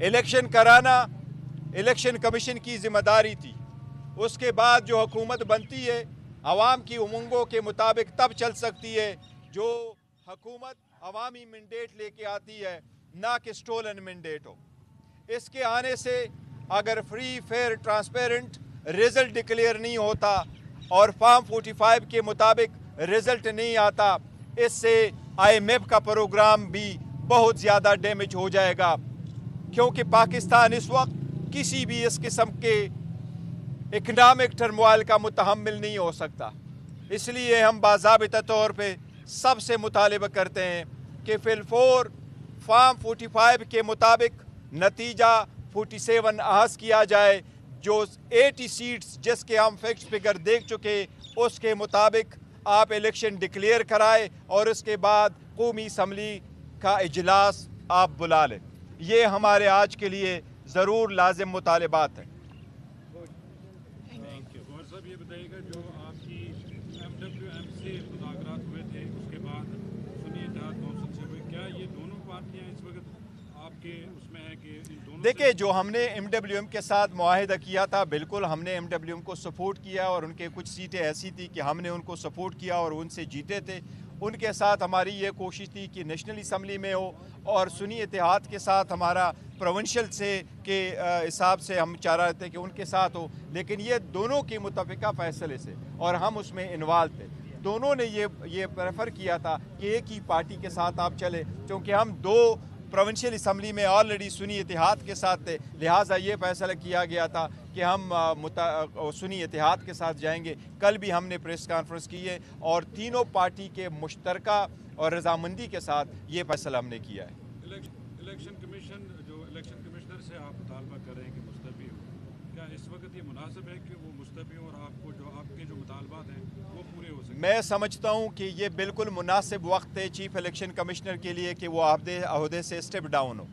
Election कराना election commission की जिम्मेदारी थी। उसके बाद जो हुकूमत बनती है अवाम की उमंगों के मुताबिक तब चल सकती है जो हुकूमत अवामी मैंडेट लेके आती है, ना कि स्टोलन मैंडेट हो। इसके आने से अगर free fair transparent result declare नहीं होता और फॉर्म 45 के मुताबिक रिजल्ट नहीं आता, इससे IMF का प्रोग्राम भी बहुत ज़्यादा डैमेज हो जाएगा, क्योंकि पाकिस्तान इस वक्त किसी भी इस किस्म के इकनॉमिक टर्मोइल का मुतहम्मिल नहीं हो सकता। इसलिए हम बाज़ाबिता तौर पे सबसे मुतालिबा करते हैं कि फिलफोर फॉर्म 45 के मुताबिक नतीजा 47 अहस किया जाए। जो 80 सीट्स जिसके हम फिक्स फिगर देख चुके, उसके मुताबिक आप इलेक्शन डिक्लेयर कराए और उसके बाद कौमी असम्बली का इजलास आप बुला लें। ये हमारे आज के लिए ज़रूर लाजिम मुतालिबात हैं। गौर साहब, ये बताइएगा जो आपकी MWM से मुज़ाकरात हुए थे, उसके बाद सुन्नी इत्तेहाद कौंसिल से हुए, क्या ये दोनों पार्टियां इस वक्त आपके उसमें है कि इन दोनों? देखिए, जो हमने MWM के साथ मुआहिदा किया था, बिल्कुल हमने MWM को सपोर्ट किया और उनके कुछ सीटें ऐसी थी कि हमने उनको सपोर्ट किया और उनसे जीते थे। उनके साथ हमारी ये कोशिश थी कि नेशनल असम्बली में हो, और सुन्नी इत्तेहाद के साथ हमारा प्रोविंशियल से के हिसाब से हम चाह रहे थे कि उनके साथ हो, लेकिन ये दोनों की मुतफ़िका फ़ैसले से और हम उसमें इन्वॉल्व थे। दोनों ने ये प्रेफर किया था कि एक ही पार्टी के साथ आप चले, क्योंकि हम दो प्रोविंशियल असम्बली में ऑलरेडी सुन्नी इत्तेहाद के साथ थे, लिहाजा ये फैसला किया गया था कि हम सुन्नी इत्तेहाद के साथ जाएंगे। कल भी हमने प्रेस कॉन्फ्रेंस की है और तीनों पार्टी के मुश्तरका और रजामंदी के साथ ये फैसला हमने किया है। इलेक्शन कमीशन जो इलेक्शन कमिश्नर से आप मुतालबा कर रहे हैं कि मुस्तफ़ी हो, क्या इस वक्त ये मुनासिब है कि वो मुस्तफ़ी हो और आपको जो आपके जो मुतालबात हैं वो पूरे हो सकें? मैं समझता हूँ कि ये बिल्कुल मुनासिब वक्त है चीफ इलेक्शन कमिश्नर के लिए कि वो अहदे से स्टेप डाउन हो।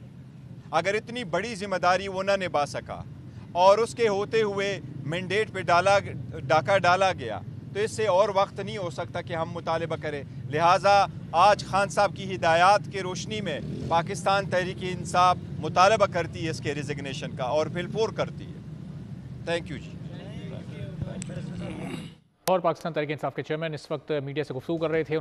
अगर इतनी बड़ी जिम्मेदारी वो ना निभा सका और उसके होते हुए मैंडेट पे डाका डाला गया, तो इससे और वक्त नहीं हो सकता कि हम मुतालिबा करें। लिहाजा आज खान साहब की हिदायत के रोशनी में पाकिस्तान तहरीक इंसाफ मुतालबा करती है इसके रिजिग्नेशन का और फिलफोर करती है। थैंक यू जी। और पाकिस्तान तहरीक इंसाफ के चेयरमैन इस वक्त मीडिया से गुफ्तगू कर रहे थे।